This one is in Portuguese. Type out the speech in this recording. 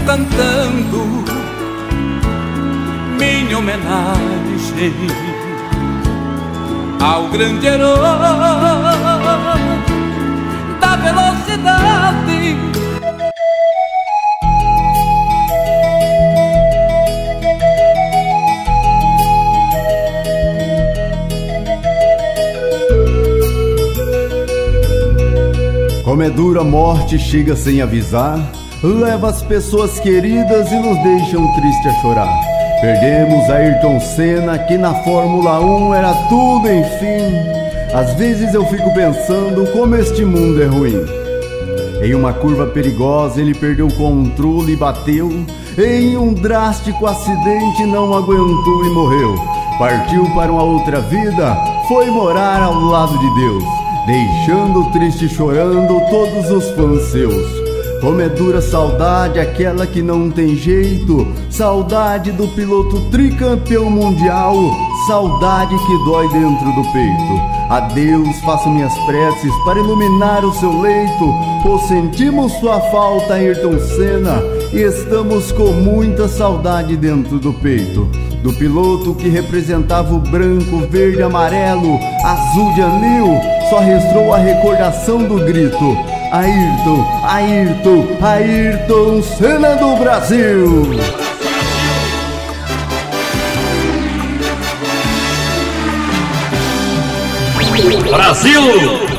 cantando minha homenagem ao grande herói da velocidade. Como é dura a morte, chega sem avisar, leva as pessoas queridas e nos deixam triste a chorar. Perdemos Ayrton Senna, que na Fórmula 1 era tudo, enfim. Às vezes eu fico pensando como este mundo é ruim. Em uma curva perigosa ele perdeu o controle e bateu. Em um drástico acidente não aguentou e morreu. Partiu para uma outra vida, foi morar ao lado de Deus, deixando triste e chorando todos os fãs seus. Como é dura a saudade, aquela que não tem jeito. Saudade do piloto tricampeão mundial. Saudade que dói dentro do peito. A Deus faço minhas preces para iluminar o seu leito, pois sentimos sua falta, Ayrton Senna, e estamos com muita saudade dentro do peito. Do piloto que representava o branco, verde, amarelo, azul de anil, só restou a recordação do grito: Ayrton, Ayrton, Ayrton Senna do Brasil! Brasil!